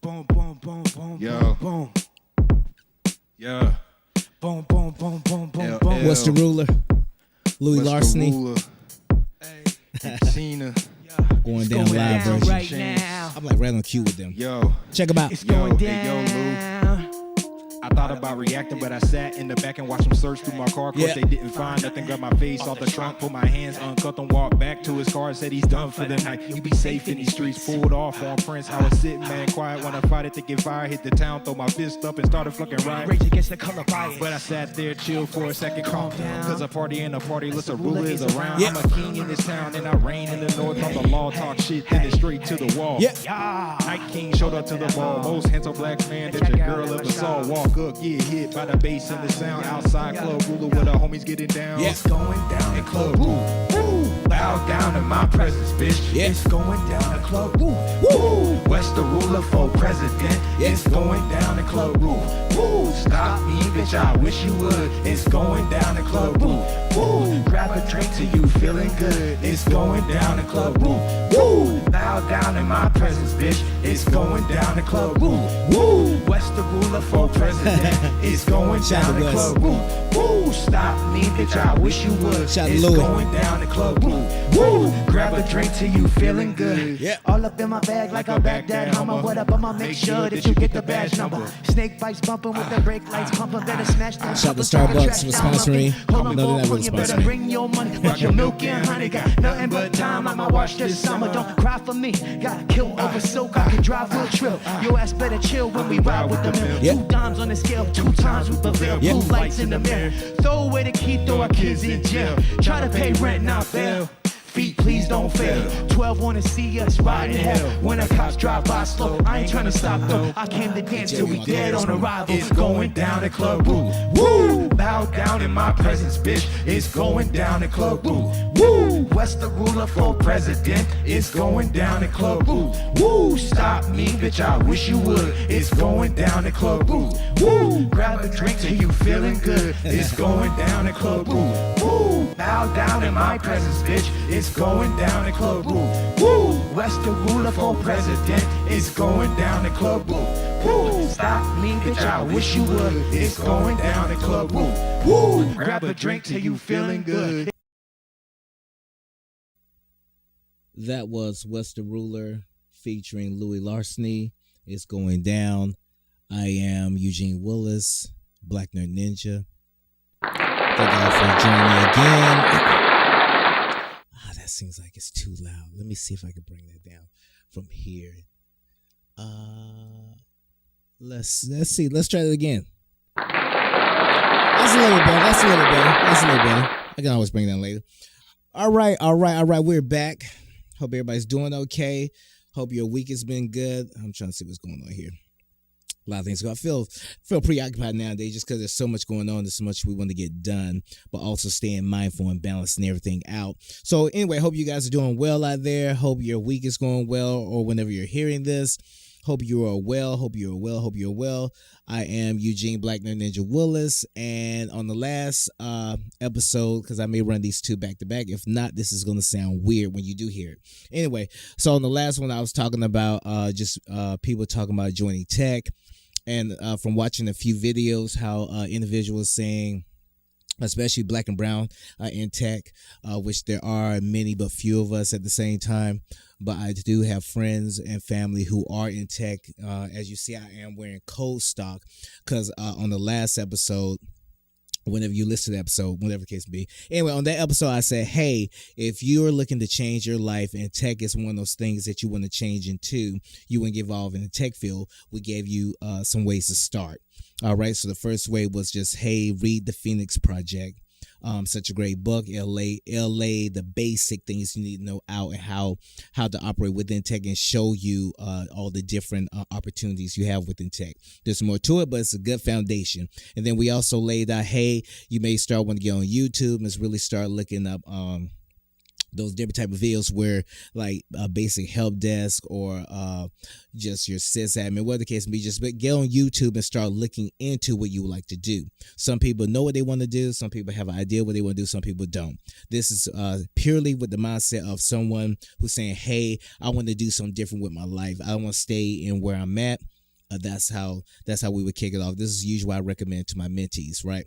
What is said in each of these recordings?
Boom, boom, boom, boom, Yo. boom, Yeah. boom, boom, boom, boom, boom, L- boom. What's the ruler? Louis What's the Larceny ruler? Hey, Tina. going it's down going live down version. right Change. now. I'm like right on cue with them. Yo. Check them out. It's Yo, going hey, yo, down. I thought about reacting, but I sat in the back and watched him search through my car. Course Yeah. they didn't find nothing. Grabbed my face off the trunk, put my hands uncut and walked back to his car. Said he's done for the night. He be safe in these streets. Pulled off on Prince. I was sitting, man, quiet when I fight it to get fired. Hit the town, throw my fist up and started fucking riot. Rage against the color bias. But I sat there, chill for a second, calm down. Cause a party ain't a party, listen, ruler is around. Yeah. I'm a king in this town, and I reign in the north. On the law, talk shit, then it's straight to the wall. Yeah. Night King showed up to the ball. Most handsome black man that your girl ever saw. Walk up, get hit by the bass and the sound. Outside club ruler where the homies getting down. Yeah. It's going down the club. Woo, woo. Bow down in my presence, bitch. Yeah. It's going down the club. Woo, woo. West the ruler for president. Yeah. It's going down the club. Woo, woo. Stop me, bitch. I wish you would. It's going down the club. Woo, woo. Grab a drink till you feeling good. It's going down the club. Woo, woo. Bow down in my presence, bitch. It's going down the club. Woo, woo. West the ruler for president. It's going Shout down to the West. club. Woo, woo. Stop me, bitch. I wish you would. Shout to It's Louis. going down the club. Woo, woo. Grab a drink till you feeling good. Yeah. All up in my bag like a Baghdad Hummer. What up? I'ma make sure that you get the badge number. Snake bites bumping with the brake lights pumping. Better smash that. Shout to Starbucks for sponsoring. Hold on, No, they're not really you better sponsoring. bring your money, but your milk and honey got nothing but time. I'ma watch this summer. Don't cry for me. Got killed over silk. I can drive for a trip. Your ass better chill when we ride with the mill. Yeah. 2 dimes on the scale, 2 times we prevail. Yeah. Blue lights in the mirror. Throw away the key, throw our kids in jail. Try to pay rent, not bail. Feet, please don't fail. 12 wanna see us riding hell. When the cops drive by slow, I ain't trying to stop though. I came to dance till we dead on arrival. It's going down the club, woo, woo. Bow down in my presence, bitch. It's going down the club, woo, woo. West the ruler for president. It's going down the club, woo, woo. Stop me, bitch. I wish you would. It's going down the club, woo, woo. Grab a drink till you feeling good. It's going down the club, woo, woo. Bow down in my presence, bitch. It's going down the club, woo, woo. West the ruler for president. It's going down the club, woo, woo. Stop me, bitch. I wish you would. It's going down the club, woo, woo. Grab a drink till you feeling good. That was West the Ruler featuring Louis Larceny. It's going down. I am Eugene Willis, BlackNerdNinja. Thank y'all for joining me again. That seems like it's too loud. Let me see if I can bring that down from here. Let's see. Let's try it again. That's a little better. I can always bring that later. All right. We're back. Hope everybody's doing okay. Hope your week has been good. I'm trying to see what's going on here. A lot of things. I feel preoccupied nowadays just because there's so much going on. There's so much we want to get done, but also staying mindful and balancing everything out. So anyway, hope you guys are doing well out there. Hope your week is going well, or whenever you're hearing this. Hope you are well. Hope you're well. I am Eugene BlackNerdNinja Willis, and on the last episode, because I may run these two back to back. If not, this is going to sound weird when you do hear it. Anyway, so on the last one, I was talking about just people talking about joining tech. And from watching a few videos, how individuals saying, especially black and brown in tech, which there are many but few of us at the same time. But I do have friends and family who are in tech. As you see, I am wearing Code Stock because on the last episode, whenever you listen to the episode, whatever the case may be. Anyway, on that episode, I said, hey, if you're looking to change your life and tech is one of those things that you want to change into, you want to get involved in the tech field, we gave you some ways to start. All right. So the first way was just, hey, read the Phoenix Project. Such a great book. LA, the basic things you need to know out and how to operate within tech and show you all the different opportunities you have within tech. There's more to it, but it's a good foundation. And then we also laid out, hey, you may start wanting to get on YouTube and really start looking up those different type of videos where like a basic help desk or just your sysadmin, whatever the case may be, just get on YouTube and start looking into what you would like to do. Some people know what they want to do. Some people have an idea what they want to do. Some people don't. This is purely with the mindset of someone who's saying, hey, I want to do something different with my life. I don't want to stay in where I'm at. That's how we would kick it off. This is usually what I recommend to my mentees, right?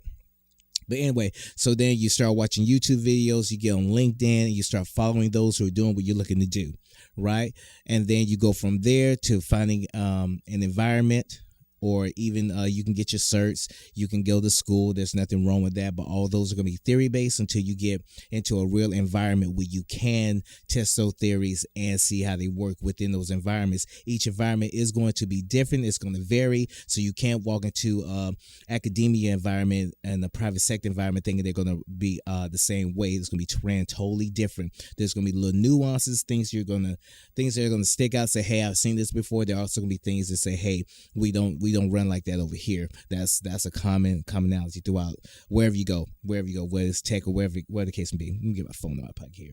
But anyway, so then you start watching YouTube videos, you get on LinkedIn, and you start following those who are doing what you're looking to do, right? And then you go from there to finding an environment, or even you can get your certs, you can go to school. There's nothing wrong with that, but all those are going to be theory-based until you get into a real environment where you can test those theories and see how they work within those environments. Each environment is going to be different. It's going to vary, so you can't walk into academia environment and the private sector environment thinking they're going to be the same way. It's going to be ran totally different. There's going to be little nuances, things that are going to stick out, say, hey, I've seen this before. There are also going to be things that say, hey, we don't run like that over here. That's a commonality throughout wherever you go, whether it's tech or wherever the case may be. Let me get my phone in my pocket here.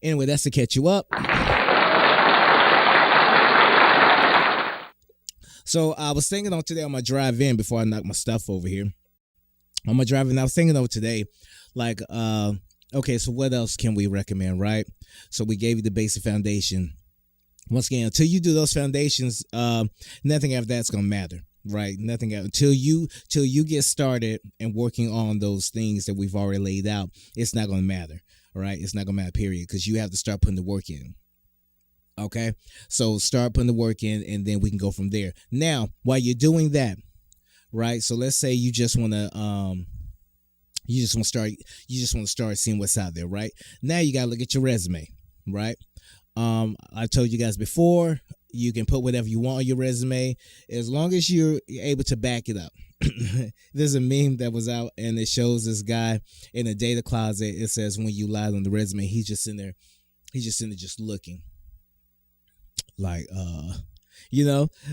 Anyway, that's to catch you up. So I was thinking on today on my drive in before I knock my stuff over here. On my drive in, I was thinking over today, like, okay, so what else can we recommend, right? So we gave you the basic foundation. Once again, until you do those foundations, nothing after that's gonna matter, right? Nothing until you get started and working on those things that we've already laid out. It's not gonna matter, right? It's not gonna matter, period, because you have to start putting the work in. Okay, so start putting the work in, and then we can go from there. Now, while you're doing that, right? So let's say you just want to start seeing what's out there, right? Now you gotta look at your resume, right? I told you guys before, you can put whatever you want on your resume as long as you're able to back it up. There's a meme that was out and it shows this guy in a data closet. It says when you lied on the resume, he's just in there just looking like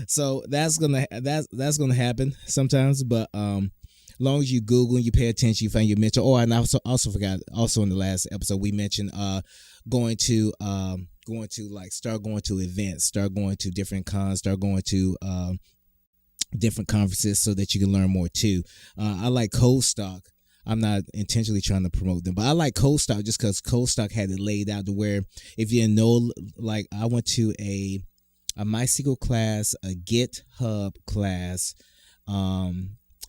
so that's gonna happen sometimes, but long as you Google and you pay attention, you find your mentor. Oh, and I also forgot. Also in the last episode, we mentioned start going to events, start going to different cons, start going to different conferences so that you can learn more too. I like Cold Stock. I'm not intentionally trying to promote them, but I like Cold Stock just because Cold Stock had it laid out to where if you didn't know, like I went to a MySQL class, a GitHub class.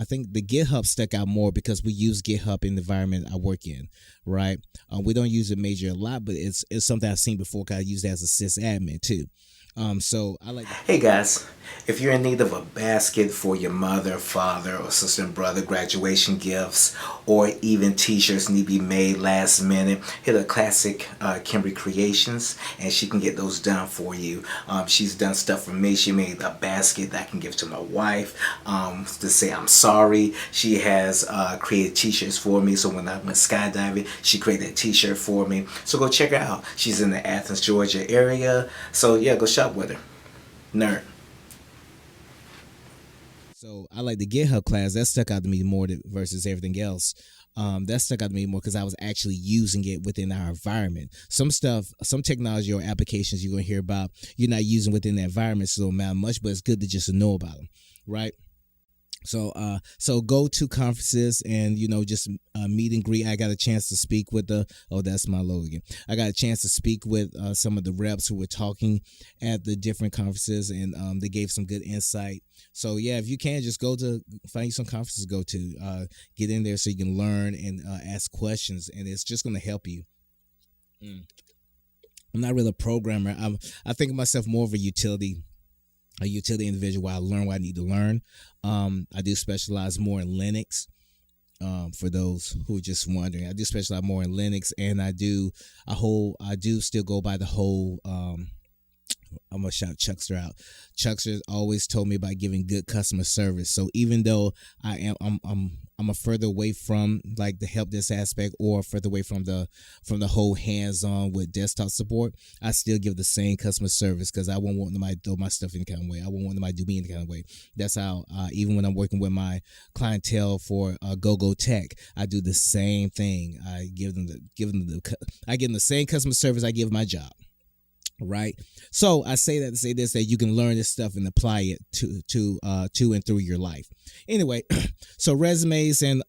I think the GitHub stuck out more because we use GitHub in the environment I work in, right? We don't use it major a lot, but it's something I've seen before because I use it as a sysadmin too. So I like that. Hey guys, if you're in need of a basket for your mother, father, or sister and brother graduation gifts, or even t-shirts need to be made last minute, hit a classic Kimberly Creations and she can get those done for you. She's done stuff for me. She made a basket that I can give to my wife to say I'm sorry. She has created t-shirts for me, so when I went skydiving, she created a t-shirt for me. So go check her out. She's in the Athens, Georgia area. So yeah, go shop with her. Nerd. So I like the GitHub class. That stuck out to me more versus everything else. That stuck out to me more because I was actually using it within our environment. Some stuff, some technology or applications you're going to hear about, you're not using within the environment, so it don't matter much, but it's good to just know about them, right? So go to conferences and, just meet and greet. I got a chance to speak with that's my logo again. I got a chance to speak with some of the reps who were talking at the different conferences, and they gave some good insight. So yeah, if you can, just find you some conferences to go to, get in there so you can learn and ask questions, and it's just going to help you. I'm not really a programmer. I think of myself more of a utility individual where I learn what I need to learn. I do specialize more in Linux. For those who are just wondering, I do specialize more in Linux, and I do still go by the whole, I gonna shout Chuckster out. Chuckster always told me about giving good customer service. So even though I'm a further away from like the help desk aspect or further away from the whole hands-on with desktop support, I still give the same customer service because I won't want somebody to throw my stuff in the kind of way. I won't want somebody to do me in the kind of way. That's how even when I'm working with my clientele for Go Tech, I do the same thing. I give them the same customer service I give my job. Right. So I say that to say this, that you can learn this stuff and apply it to and through your life. Anyway, so resumes and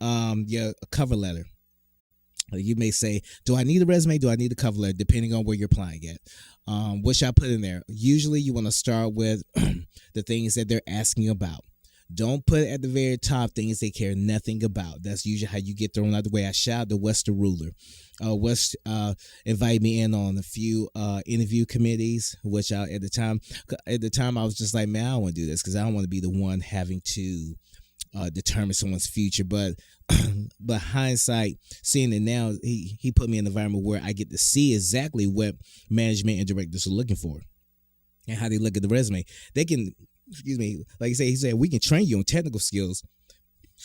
your cover letter. You may say, do I need a resume? Do I need a cover letter? Depending on where you're applying at. What should I put in there? Usually you want to start with the things that they're asking about. Don't put at the very top things they care nothing about. That's usually how you get thrown out the way. I shout out to West the Ruler. West invited me in on a few interview committees, which at the time I was just like, man, I don't want to do this because I don't want to be the one having to determine someone's future. But hindsight, seeing it now, he put me in an environment where I get to see exactly what management and directors are looking for and how they look at the resume. They can, like he said, we can train you on technical skills.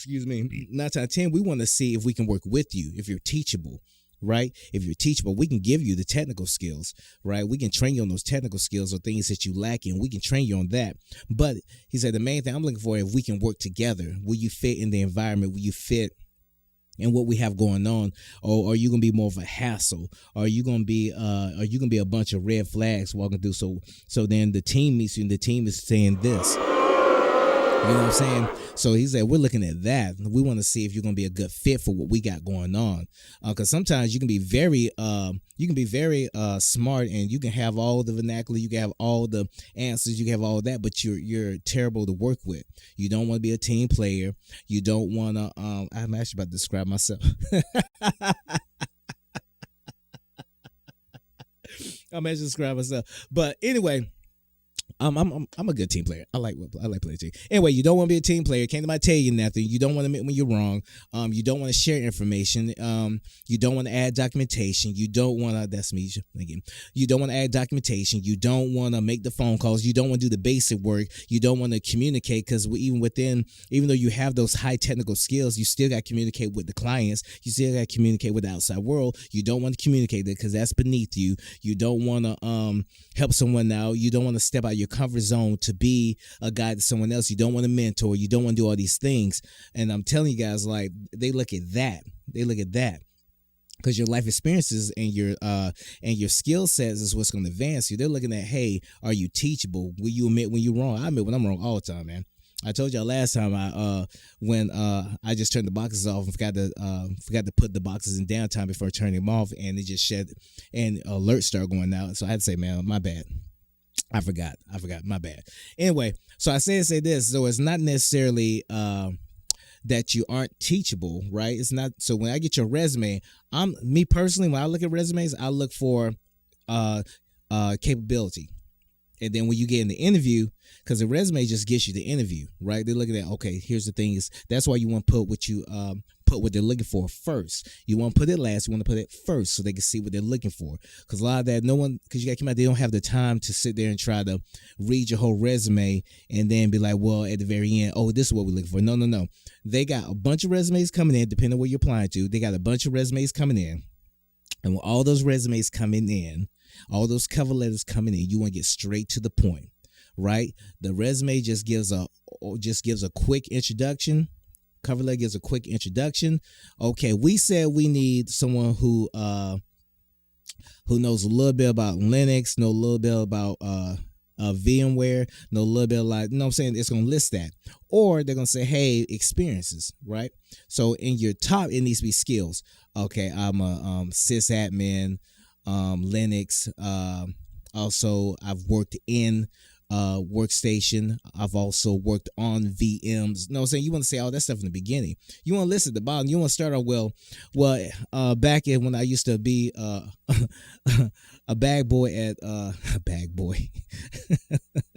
9 out of 10, we want to see if we can work with you, if you're teachable. Right? If you're teachable, we can give you the technical skills, right? We can train you on those technical skills or things that you lack in. We can train you on that. But he said, the main thing I'm looking for, if we can work together, will you fit in the environment? Will you fit in what we have going on? Or are you going to be more of a hassle? Or are you going to be a bunch of red flags walking through? So then the team meets you and the team is saying this. You know what I'm saying? So he said, we're looking at that. We want to see if you're going to be a good fit for what we got going on. Because sometimes you can be very smart and you can have all the vernacular, you can have all the answers, you can have all that, but you're terrible to work with. You don't want to be a team player. You don't want to, I'm actually about to describe myself. I'm actually describing myself. But anyway, I'm a good team player. I like playing team. Anyway, you don't want to be a team player. Can't nobody tell you nothing. You don't want to admit when you're wrong. You don't want to share information. You don't want to add documentation. You don't want to. That's me again. You don't want to add documentation. You don't want to make the phone calls. You don't want to do the basic work. You don't want to communicate because even though you have those high technical skills, you still got to communicate with the clients. You still got to communicate with the outside world. You don't want to communicate that because that's beneath you. You don't want to help someone out. You don't want to step out your comfort zone to be a guide to someone else. You don't want to mentor. You don't want to do all these things. And I'm telling you guys, like, they look at that. Because your life experiences and your skill sets is what's going to advance you. They're looking at, hey, are you teachable? Will you admit when you're wrong? I admit when I'm wrong all the time, man. I told y'all last time when I just turned the boxes off and forgot to put the boxes in downtime before turning them off, and it just shed and alerts start going out. So I had to say, man, my bad. I forgot. My bad. Anyway, so I say this. So it's not necessarily that you aren't teachable, right? It's not. So when I get your resume, me personally, when I look at resumes, I look for capability. And then when you get in the interview, because the resume just gets you the interview, right? They're looking at, okay, here's the thing is that's why you want to put what they're looking for first. You want to put it last, you want to put it first so they can see what they're looking for. Because a lot of that, because you got to come out, they don't have the time to sit there and try to read your whole resume and then be like, well, at the very end, oh, this is what we're looking for. No. They got a bunch of resumes coming in, depending on what you're applying to. They got a bunch of resumes coming in. And when all those resumes coming in, all those cover letters coming in, you want to get straight to the point, right? The resume just gives a quick introduction. Cover letter gives a quick introduction. Okay, we said we need someone who knows a little bit about Linux, know a little bit about VMware, know a little bit like, you know what I'm saying? It's going to list that. Or they're going to say, hey, experiences, right? So in your top, it needs to be skills. Okay, I'm a sysadmin, Linux. Also, I've worked in workstation. I've also worked on VMs. You know what I'm saying? You want to say all that stuff in the beginning. You want to list at the bottom. You want to start off back in when I used to be a bag boy at a bag boy.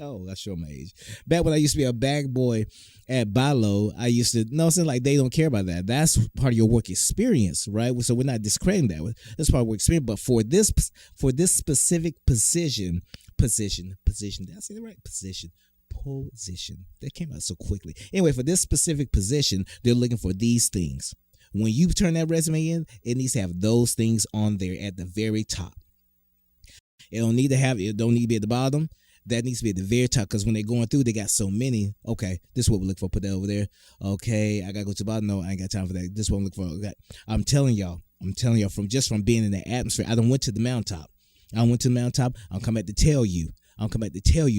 Oh, I show my age. Back when I used to be a bag boy at Bilo, I used to, no, saying like they don't care about that. That's part of your work experience, right? So we're not discrediting that. That's part of work experience. But for this specific position, position. Did I say the right position? Position. That came out so quickly. Anyway, for this specific position, they're looking for these things. When you turn that resume in, it needs to have those things on there at the very top. It don't need to be at the bottom. That needs to be at the very top, because when they're going through, they got so many. Okay, this is what we look for. Put that over there. Okay, I gotta go to the bottom. No, I ain't got time for that. This is what I'm looking for. Okay. I'm telling y'all from being in the atmosphere. I done went to the mountaintop. I'm coming back to tell you.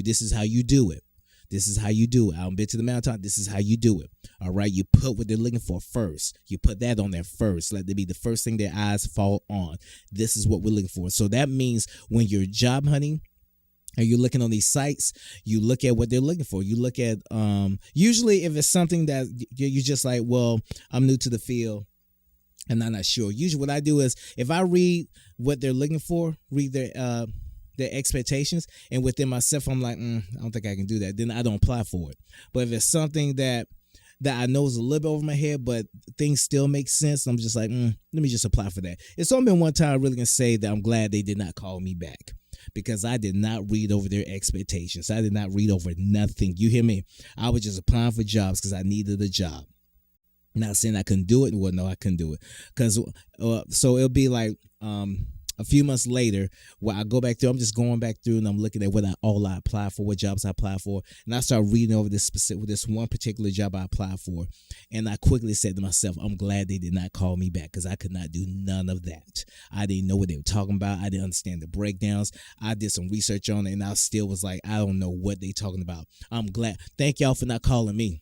This is how you do it. I've been to the mountaintop. This is how you do it. All right. You put what they're looking for first. You put that on there first. Let that be the first thing their eyes fall on. This is what we're looking for. So that means when you're job hunting, and you're looking on these sites, you look at what they're looking for. You look at, usually if it's something that you're just like, well, I'm new to the field and I'm not sure. Usually what I do is if I read what they're looking for, read their expectations, and within myself, I'm like, I don't think I can do that. Then I don't apply for it. But if it's something that I know is a little bit over my head, but things still make sense, I'm just like, let me just apply for that. It's only been one time I really can say that I'm glad they did not call me back, because I did not read over their expectations. I did not read over nothing. You hear me? I was just applying for jobs because I needed a job. Not saying I couldn't do it. Well, no, I couldn't do it. Because so it'll be like a few months later where I go back through. I'm just going back through and I'm looking at what I applied for, what jobs I applied for. And I start reading over this one particular job I applied for. And I quickly said to myself, I'm glad they did not call me back, because I could not do none of that. I didn't know what they were talking about. I didn't understand the breakdowns. I did some research on it and I still was like, I don't know what they talking about. I'm glad. Thank y'all for not calling me,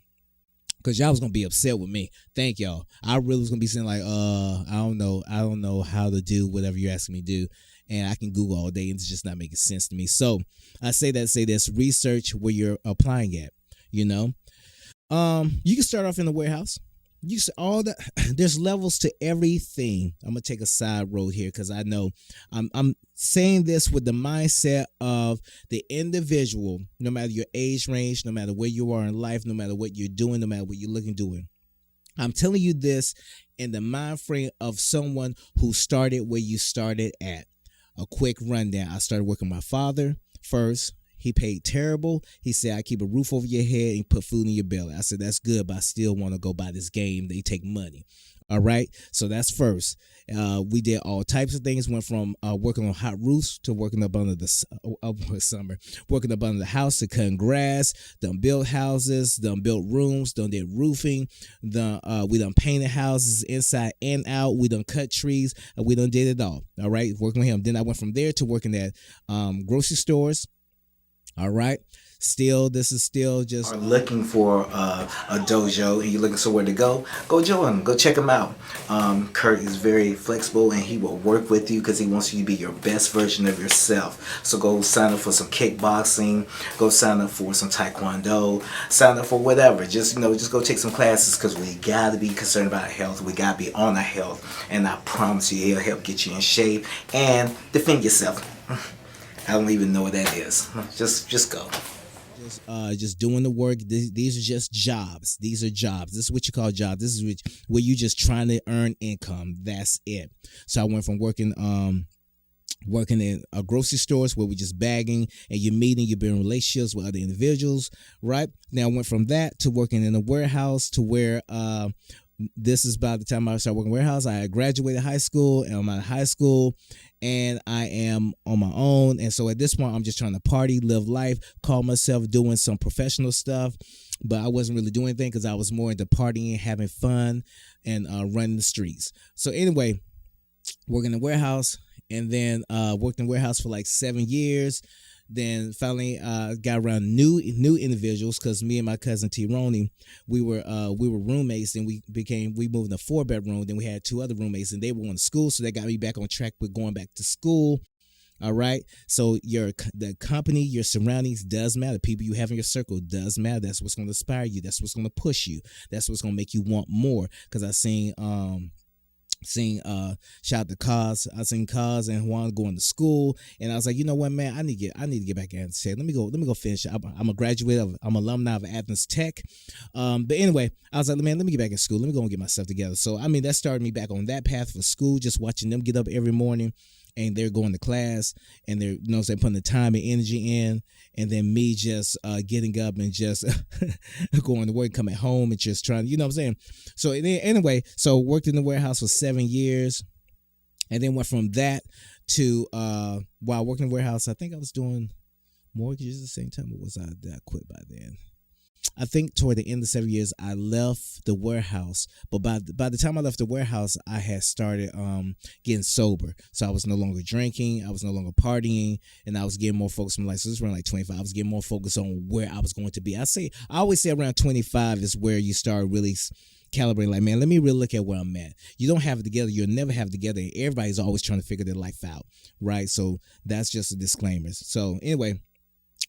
because y'all was gonna be upset with me. Thank y'all. I really was gonna be saying like, I don't know how to do whatever you're asking me to do, and I can Google all day and it's just not making sense to me. So I say this: research where you're applying at. You know, you can start off in the warehouse. You see all that. There's levels to everything. I'm gonna take a side road here because I know I'm saying this with the mindset of the individual. No matter your age range, no matter where you are in life, no matter what you're doing, no matter what you're looking doing. I'm telling you this in the mind frame of someone who started where you started at. A quick rundown. I started working with my father first. He paid terrible. He said, I keep a roof over your head and put food in your belly. I said, that's good, but I still want to go buy this game. They take money. All right. So that's first. We did all types of things. Went from working on hot roofs to working up under working up under the house to cutting grass. Done built houses. Done built rooms. Done did roofing. We done painted houses inside and out. We done cut trees. We done did it all. All right. Working with him. Then I went from there to working at grocery stores. All right. This is still just are looking for a dojo and you're looking somewhere to go join him, go check him out. Kurt is very flexible and he will work with you because he wants you to be your best version of yourself. So go sign up for some kickboxing, go sign up for some taekwondo, sign up for whatever. Just go take some classes, because we got to be concerned about our health. We got to be on our health, and I promise you he'll help get you in shape and defend yourself. I don't even know what that is. Just go. Just doing the work. These are just jobs. These are jobs. This is what you call jobs. This is where you just trying to earn income. That's it. So I went from working in grocery stores where we're just bagging and you're building relationships with other individuals, right? Now I went from that to working in a warehouse to where this is about the time I started working warehouse. I graduated high school and I'm out of high school and I am on my own. And so at this point, I'm just trying to party, live life, call myself doing some professional stuff. But I wasn't really doing anything because I was more into partying, having fun, and running the streets. So anyway, working in the warehouse, and then worked in the warehouse for like 7 years. Then finally got around new individuals, because me and my cousin T-Roni, we were roommates, and we moved in a 4-bedroom. Then we had 2 other roommates, and they were going to school, so they got me back on track with going back to school. All right. So the company, your surroundings does matter. People you have in your circle does matter. That's what's going to inspire you. That's what's going to push you. That's what's going to make you want more. Because I seen shout out to Cause. I seen Cause and Juan going to school, and I was like, you know what, man, I need to get back and say, let me go finish. I'm a graduate I'm alumni of Athens Tech. But anyway, I was like, man, let me get back in school. Let me go and get myself together. So I mean, that started me back on that path for school, just watching them get up every morning and they're going to class, and they're, they're putting the time and energy in, and then me just getting up and just going to work, coming home, and just trying, what I'm saying? So anyway, so worked in the warehouse for 7 years, and then went from that to while working in the warehouse, I think I was doing mortgages at the same time. Or was I quit by then? I think toward the end of the 7 years, I left the warehouse. But by the time I left the warehouse, I had started getting sober. So I was no longer drinking. I was no longer partying. And I was getting more focused on life. So this was around like 25. I was getting more focused on where I was going to be. I always say around 25 is where you start really calibrating. Like, man, let me really look at where I'm at. You don't have it together. You'll never have it together. Everybody's always trying to figure their life out, right? So that's just a disclaimer. So anyway,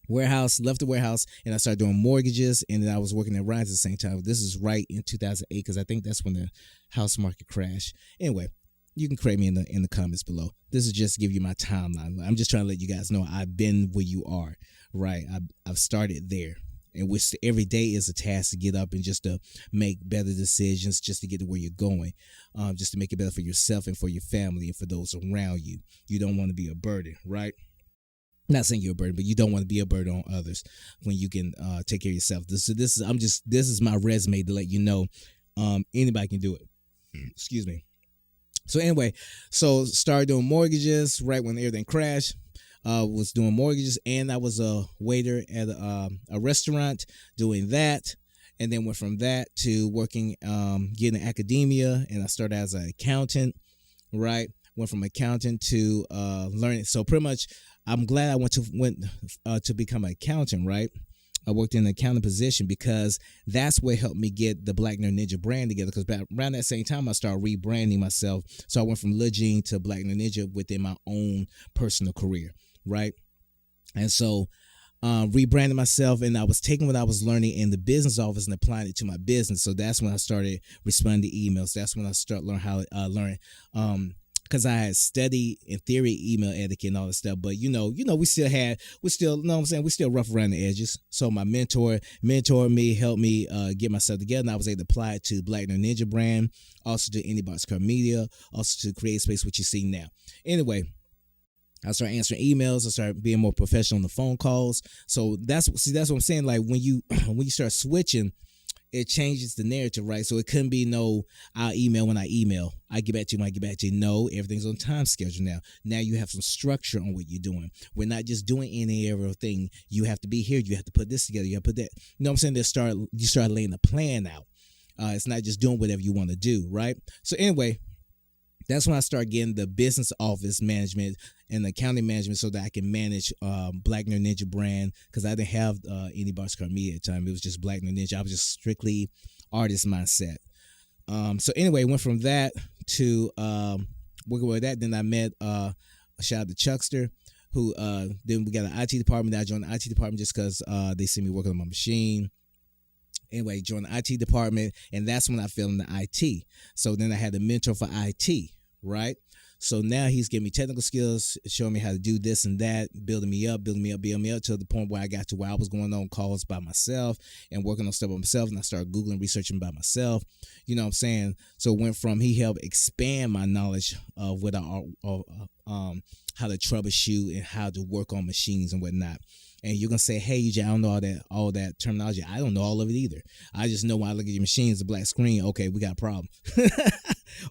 left the warehouse, and I started doing mortgages, and then I was working at Ryan's at the same time. This is right in 2008, because I think that's when the house market crashed. Anyway, you can correct me in the comments below. This is just to give you my timeline. I'm just trying to let you guys know I've been where you are, right? I've started there, and which every day is a task to get up and just to make better decisions, just to get to where you're going, just to make it better for yourself and for your family and for those around you. You don't want to be a burden, right? Not saying you're a burden, but you don't want to be a burden on others when you can take care of yourself. This is my resume to let you know anybody can do it. Excuse me. So anyway, started doing mortgages right when everything crashed. Was doing mortgages, and I was a waiter at a restaurant doing that, and then went from that to working, getting in academia, and I started as an accountant, right? Went from accountant to learning. So pretty much, I'm glad I went to become an accountant, right? I worked in an accounting position because that's what helped me get the BlackNerdNinja brand together. Because around that same time, I started rebranding myself. So I went from Eugene to BlackNerdNinja within my own personal career, right? And so rebranding myself, and I was taking what I was learning in the business office and applying it to my business. So that's when I started responding to emails. That's when I started learning how to learn. Because I had studied in theory email etiquette and all that stuff, but we still we still rough around the edges. So my mentored me, helped me get myself together, and I was able to apply it to BlackNerdNinja brand, also to Anybody's Car Media, also to Create Space, what you see now. Anyway, I started answering emails. I started being more professional on the phone calls. So that's what I'm saying. Like when you start switching, it changes the narrative, right? So it couldn't be I'll email when I email. I get back to you when I get back to you. No, everything's on time schedule now. Now you have some structure on what you're doing. We're not just doing any other thing. You have to be here. You have to put this together. You have to put that. You know what I'm saying? You start laying a plan out. It's not just doing whatever you want to do, right? So anyway, that's when I started getting the business office management and the accounting management so that I can manage BlackNerdNinja brand, because I didn't have Anybody's Car Media at the time. It was just BlackNerdNinja. I was just strictly artist mindset. So anyway, went from that to working with that. Then I met shout out to Chuckster, who then we got an IT department. I joined the IT department just because they see me working on my machine. Anyway, joined the IT department, and that's when I fell into IT. So then I had a mentor for IT, right? So now he's giving me technical skills, showing me how to do this and that, building me up to the point where I got to where I was going on calls by myself and working on stuff by myself. And I started Googling, researching by myself. You know what I'm saying? So it went from, he helped expand my knowledge of what how to troubleshoot and how to work on machines and whatnot. And you're going to say, hey, Eugene, I don't know all that terminology. I don't know all of it either. I just know when I look at your machine, it's a black screen. Okay, we got a problem.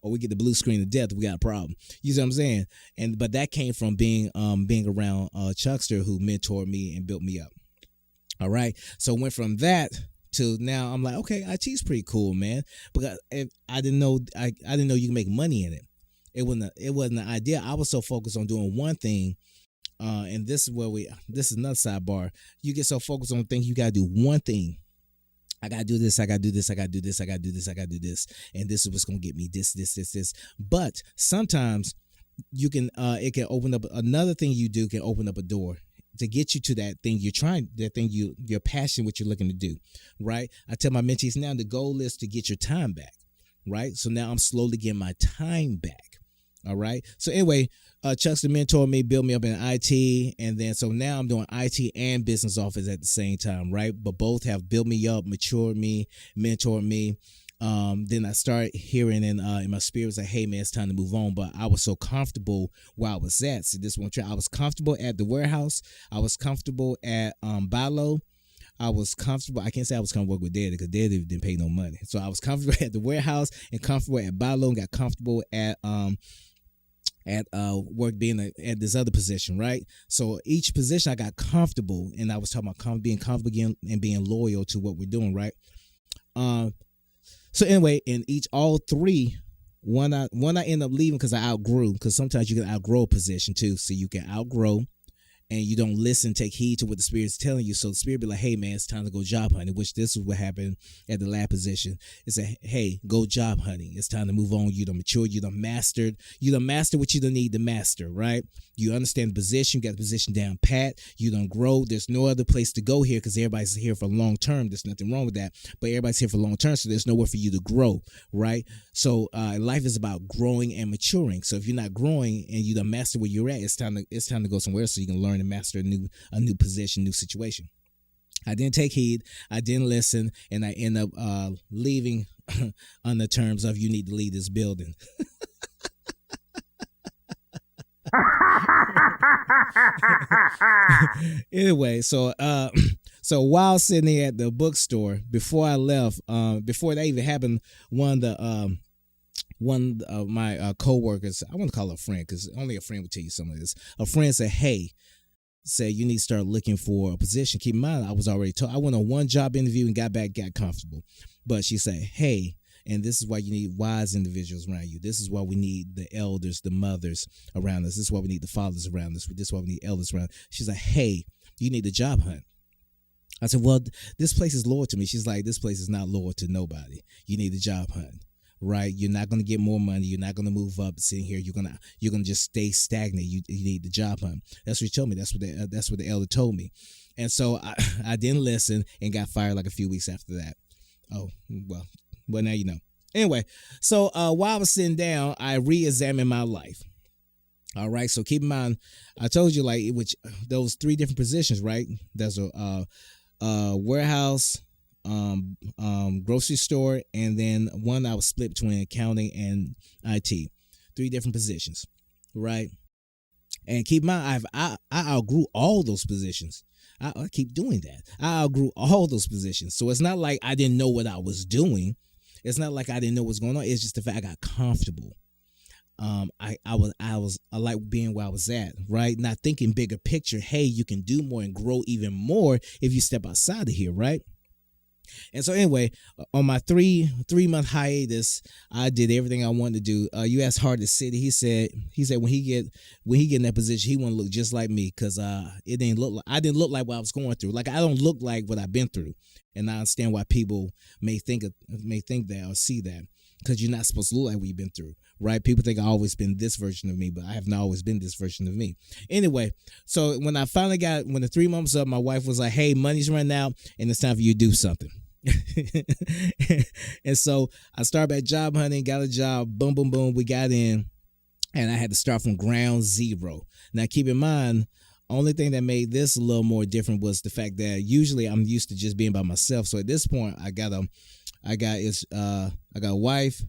Or we get the blue screen to death, we got a problem. You see what I'm saying? But that came from being around Chuckster, who mentored me and built me up. All right. So went from that to now I'm like, okay, IT's pretty cool, man. Because I didn't know you can make money in it. It wasn't an idea. I was so focused on doing one thing. And this is another sidebar. You get so focused on things, you gotta do one thing. I gotta do this, I gotta do this, I gotta do this, I gotta do this, I gotta do this, and this is what's gonna get me this. But sometimes you can it can open up another thing you do can open up a door to get you to that thing you're passionate what you're looking to do, right? I tell my mentees now the goal is to get your time back, right? So now I'm slowly getting my time back. All right. So anyway, Chuckster mentored me, built me up in IT. And then so now I'm doing IT and business office at the same time. Right. But both have built me up, matured me, mentored me. Then I started hearing in my spirit was like, hey man, it's time to move on. But I was so comfortable where I was at. So this one, I was comfortable at the warehouse. I was comfortable at Bilo. I was comfortable. I can't say I was comfortable with Daddy because Daddy didn't pay no money. So I was comfortable at the warehouse and comfortable at Bilo and got comfortable at work being at this other position, right? So each position I got comfortable, and I was talking about being comfortable again and being loyal to what we're doing, right? So anyway, in all three, one I ended up leaving because I outgrew. Because sometimes you can outgrow a position too, so you can outgrow. And you don't listen, take heed to what the Spirit's telling you. So the Spirit be like, hey, man, it's time to go job hunting, which this is what happened at the lab position. It said, hey, go job hunting. It's time to move on. You done matured. You done mastered. You done mastered what you don't need to master, right? You understand the position. You got the position down pat. You done grow. There's no other place to go here because everybody's here for long term. There's nothing wrong with that. But everybody's here for long term, so there's nowhere for you to grow, right? So life is about growing and maturing. So if you're not growing and you done master where you're at, it's time to go somewhere else so you can learn and master a new position, new situation. I didn't take heed. I didn't listen, and I end up leaving on the terms of you need to leave this building. Anyway, so while sitting there at the bookstore before I left, before that even happened, one of my co-workers, I want to call her a friend because only a friend would tell you some of this. A friend said, hey, you need to start looking for a position. Keep in mind, I was already told. I went on one job interview and got comfortable. But she said, hey, and this is why you need wise individuals around you. This is why we need the elders, the mothers around us. This is why we need the fathers around us. This is why we need elders around. She's like, hey, you need a job hunt. I said, well, this place is loyal to me. She's like, this place is not loyal to nobody. You need a job hunt. Right, you're not going to get more money. You're not going to move up. Sitting here, you're gonna just stay stagnant. You need the job hunt. That's what she told me. That's what the elder told me. And so I didn't listen and got fired like a few weeks after that. Oh well now you know. Anyway, so while I was sitting down, I re-examined my life. All right, so keep in mind, I told you like those three different positions, right? There's a warehouse, grocery store, and then one I was split between accounting and IT. Three different positions, right? And keep in mind, I outgrew all those positions. I keep doing that. I outgrew all those positions. So it's not like I didn't know what I was doing. It's not like I didn't know what's going on. It's just the fact I got comfortable. I like being where I was at, right? Not thinking bigger picture. Hey, you can do more and grow even more if you step outside of here, right? And so anyway, on my three-month hiatus, I did everything I wanted to do. You asked Hard to City. He said when he get in that position, he want to look just like me because I didn't look like what I was going through. Like I don't look like what I've been through, and I understand why people may think that or see that because you're not supposed to look like what you've been through, right? People think I've always been this version of me, but I have not always been this version of me. Anyway, so when the 3 months up, my wife was like, hey, money's running out and it's time for you to do something. And so I started back job hunting, got a job, boom, boom, boom. We got in and I had to start from ground zero. Now, keep in mind, only thing that made this a little more different was the fact that usually I'm used to just being by myself. So at this point, I got a wife,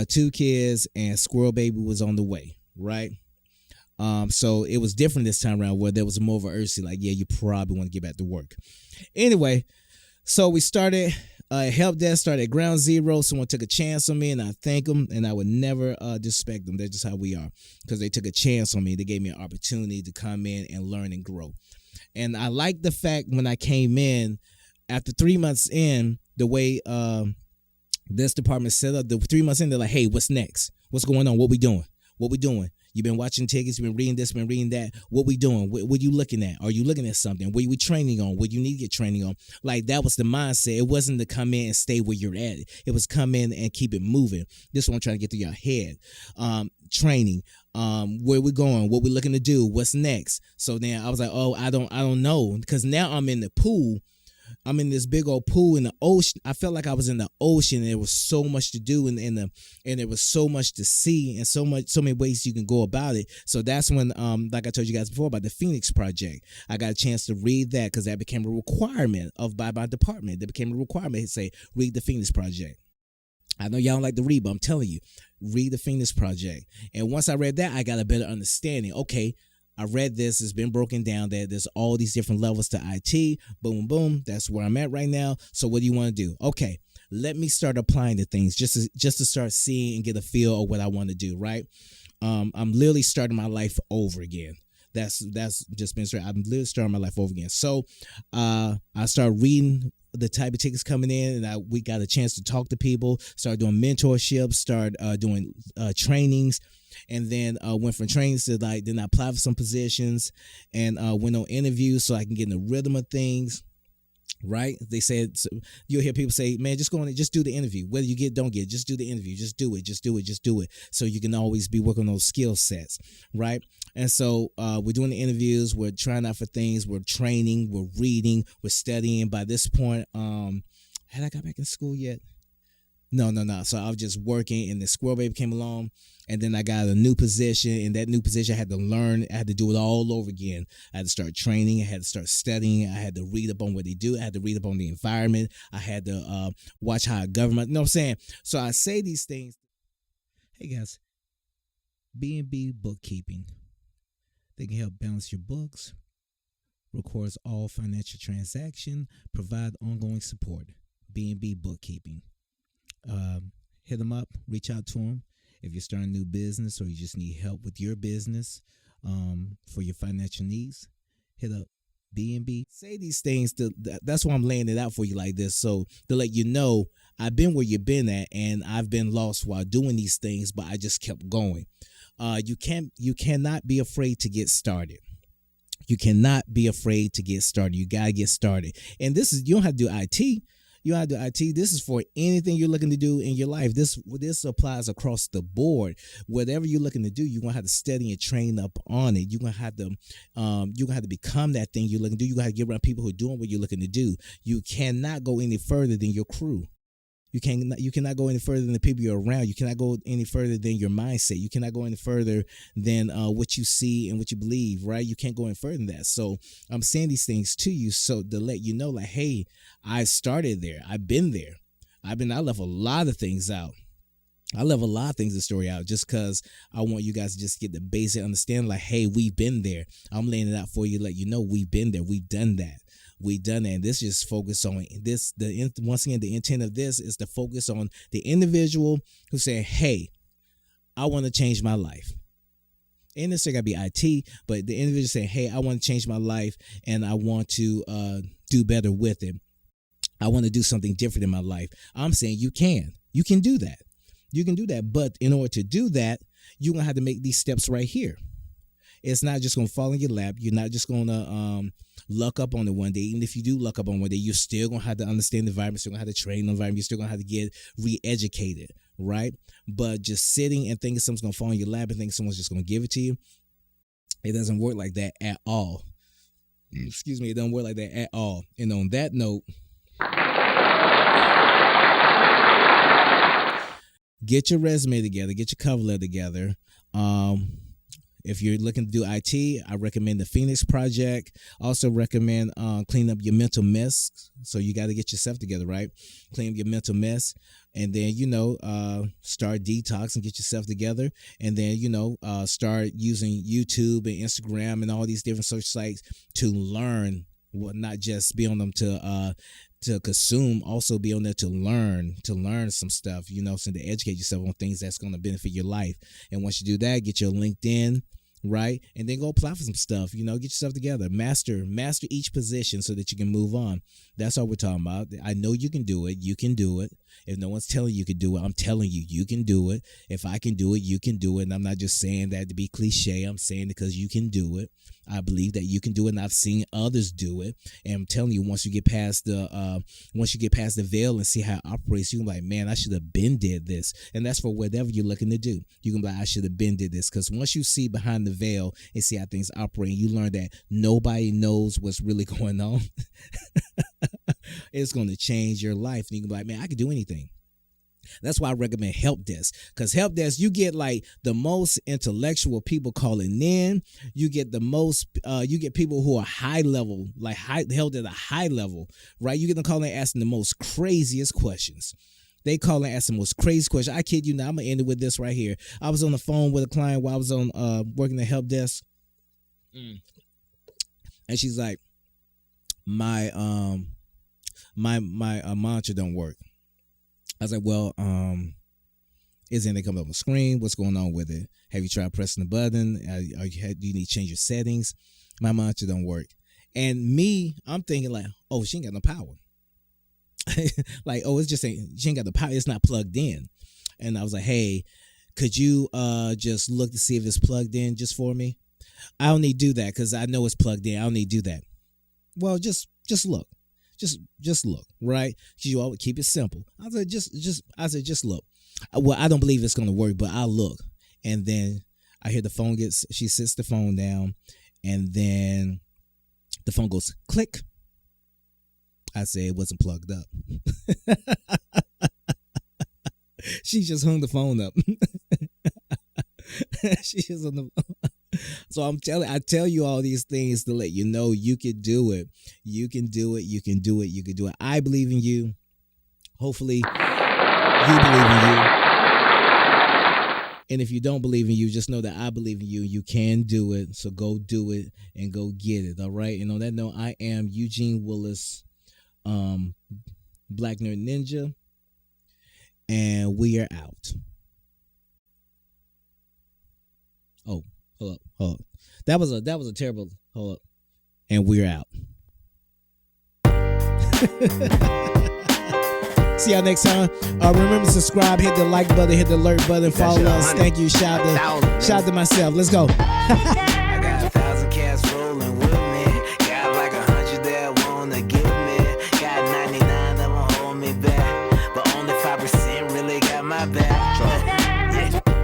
2 kids, and squirrel baby was on the way, right? So it was different this time around where there was more of an urgency, like, yeah, you probably want to get back to work. Anyway, so we started, help desk started at ground zero. Someone took a chance on me, and I thank them, and I would never disrespect them. That's just how we are, because they took a chance on me. They gave me an opportunity to come in and learn and grow. And I like the fact when I came in, after 3 months in, the way this department set up, the 3 months in, they're like, hey, what's next? What's going on? What we doing? You've been watching tickets, you've been reading this, been reading that. What we doing? What you looking at? Are you looking at something? What are we training on? What you need to get training on? Like, that was the mindset. It wasn't to come in and stay where you're at. It was come in and keep it moving. This is what I'm trying to get through your head. Training. Where we going? What we looking to do? What's next? So then I was like, oh, I don't know. Because now I'm in the pool. I'm in this big old pool in the ocean. I felt like I was in the ocean, and there was so much to do, and there was so much to see, and so many ways you can go about it. So that's when, like I told you guys before about the Phoenix Project, I got a chance to read that because that became a requirement by my department. That became a requirement to say, read the Phoenix Project. I know y'all don't like to read, but I'm telling you, read the Phoenix Project. And once I read that, I got a better understanding. Okay, I read this. It's been broken down that there's all these different levels to IT. Boom, boom. That's where I'm at right now. So what do you want to do? Okay, let me start applying the things just to start seeing and get a feel of what I want to do, right? I'm literally starting my life over again. That's just been straight. I'm literally starting my life over again. So I started reading the type of tickets coming in, and we got a chance to talk to people, start doing mentorships, start doing trainings, and then went from trainings to then I applied for some positions and went on interviews so I can get in the rhythm of things. Right? They said, you'll hear people say, man, just go on and just do the interview. Whether you get, don't get, just do the interview. Just do it. So you can always be working on those skill sets. Right? And so we're doing the interviews. We're trying out for things. We're training. We're reading. We're studying. By this point, had I got back in school yet? No. So I was just working, and the Squirrel Baby came along, and then I got a new position. In that new position, I had to learn. I had to do it all over again. I had to start training. I had to start studying. I had to read up on what they do. I had to read up on the environment. I had to watch how government. You know what I'm saying? So I say these things. Hey guys, B&B Bookkeeping. They can help balance your books, records all financial transactions, provide ongoing support. B&B Bookkeeping. Hit them up, reach out to them. If you're starting a new business or you just need help with your business for your financial needs, hit up B&B. Say these things. That's why I'm laying it out for you like this. So to let you know, I've been where you've been at, and I've been lost while doing these things, but I just kept going. You cannot be afraid to get started. You cannot be afraid to get started. You got to get started. And you don't have to do IT. You don't have to do IT. This is for anything you're looking to do in your life. This applies across the board. Whatever you're looking to do, you're gonna have to study and train up on it. You're gonna have to become that thing you're looking to do. You gotta get around people who are doing what you're looking to do. You cannot go any further than your crew. You cannot go any further than the people you're around. You cannot go any further than your mindset. You cannot go any further than what you see and what you believe, right? You can't go any further than that. So I'm saying these things to you so to let you know, like, hey, I started there. I've been there. I left a lot of things out. I left a lot of things in the story out just because I want you guys to just get the basic understanding, like, hey, we've been there. I'm laying it out for you, let you know we've been there. We've done that. We've done that. And this just focus on this. Once again, the intent of this is to focus on the individual who say, hey, I want to change my life. And this got to be IT, but the individual saying, hey, I want to change my life and I want to do better with it. I want to do something different in my life. I'm saying you can do that. You can do that. But in order to do that, you're going to have to make these steps right here. It's not just going to fall in your lap. You're not just going to luck up on it one day. Even if you do luck up on one day, you're still going to have to understand the environment. You're still going to have to train the environment. You're still going to have to get re-educated, right? But just sitting and thinking something's going to fall in your lap and thinking someone's just going to give it to you, it doesn't work like that at all. Excuse me. It doesn't work like that at all. And on that note, get your resume together. Get your cover letter together. If you're looking to do IT, I recommend the Phoenix Project. Also recommend clean up your mental mess. So you got to get yourself together, right? Clean up your mental mess. And then, start detox and get yourself together. And then, start using YouTube and Instagram and all these different social sites to learn, not just be on them to consume, also be on there to learn some stuff, so to educate yourself on things that's going to benefit your life. And once you do that, get your LinkedIn, right? And then go apply for some stuff, get yourself together, master each position so that you can move on. That's all we're talking about. I know you can do it. You can do it. If no one's telling you can do it, I'm telling you, you can do it. If I can do it, you can do it. And I'm not just saying that to be cliche. I'm saying it because you can do it. I believe that you can do it, and I've seen others do it. And I'm telling you, once you get past the veil and see how it operates, you can be like, man, I should have been did this. And that's for whatever you're looking to do. You can be like, I should have been did this. Because once you see behind the veil and see how things operate, you learn that nobody knows what's really going on. It's going to change your life. And you can be like, man, I could do anything. That's why I recommend Help Desk, because Help Desk, you get like the most intellectual people calling in. You get you get people who are high level, held at a high level, right? You get them calling in asking the most craziest questions. They call and ask the most crazy question. I kid you not. I'm gonna end it with this right here. I was on the phone with a client while I was on working the help desk, and she's like, my monitor don't work. I was like, well, is anything coming up on the screen? What's going on with it? Have you tried pressing the button? Do you need to change your settings? My monitor don't work. And me, I'm thinking like, oh, she ain't got no power. Like, oh, it's just she ain't got the power. It's not plugged in. And I was like, hey, could you just look to see if it's plugged in just for me? I don't need to do that because I know it's plugged in. I don't need to do that. Well, just look. Just look, right? You always keep it simple. I said, just look. Well, I don't believe it's gonna work, but I'll look. And then I hear the phone she sits the phone down, and then the phone goes click. I say it wasn't plugged up. She just hung the phone up. She just on the phone. So I tell you all these things to let you know you can do it. You can do it. You can do it. You can do it. I believe in you. Hopefully you believe in you. And if you don't believe in you, just know that I believe in you. You can do it. So go do it and go get it. All right. And on that note, I am Eugene Willis, Black Nerd Ninja, and we are out. Oh, hold up. That was a terrible hold up. And we're out. See y'all next time. Remember to subscribe, hit the like button, hit the alert button, follow us. Thank you. Shout out to myself. Let's go. I got 1,000 cats rolling with me. Got like 100 that wanna give me. Got 99 that won't hold me back, but only 5% really got my back.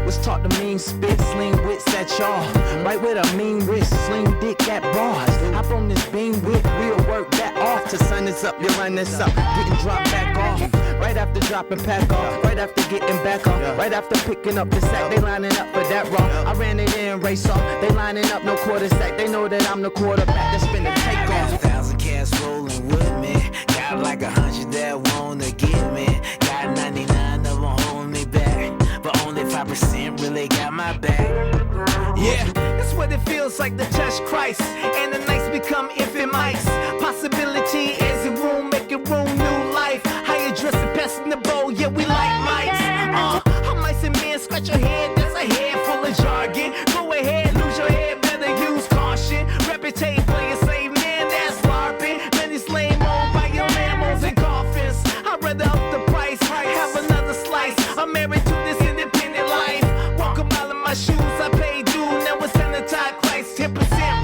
Let's talk the mean spit, sling wits at y'all. Right with a mean wrist, sling dick at bars. Hop on this beam with real work that off. Till sun is up, you run this up, getting dropped back off. Right after dropping pack off, right after getting back off, right after picking up the sack, they lining up for that raw. I ran it in, race off, they lining up, no quarter sack. They know that I'm the quarterback, that's finna take I got off. 1,000 cats rolling with me. Got like 100 that wanna give me. Got 99 that won't hold me back, but only 5% really got my back. Yeah, that's what it feels like to touch Christ, and the nights become infant mice. Possibility is a room, making room, new life. How you dressing, passing the bowl, yeah, we like mice. How mice and men scratch your head, that's a head full of jargon. Go ahead, lose your head, better use caution. Reputate, play a slave man, that's LARPing. Many slave mode by your lambos and coffins. I'd rather up the price, have another slice. I'm married to this independent life. Walk a mile in my shoes, I pay due. Now it's time to tie Christ, 10%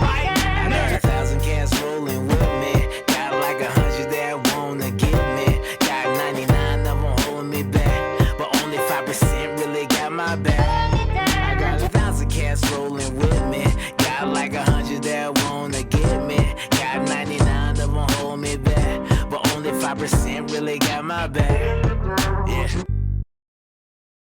right. I got 1,000 cats rolling with me. Got like 100 that wanna give me. Got 99 that won't hold me back, but only 5% really got my back. I got 1,000 cats rolling with me. Got like 100 that wanna give me. Got 99 that won't hold me back, but only 5% really got my back. Yeah.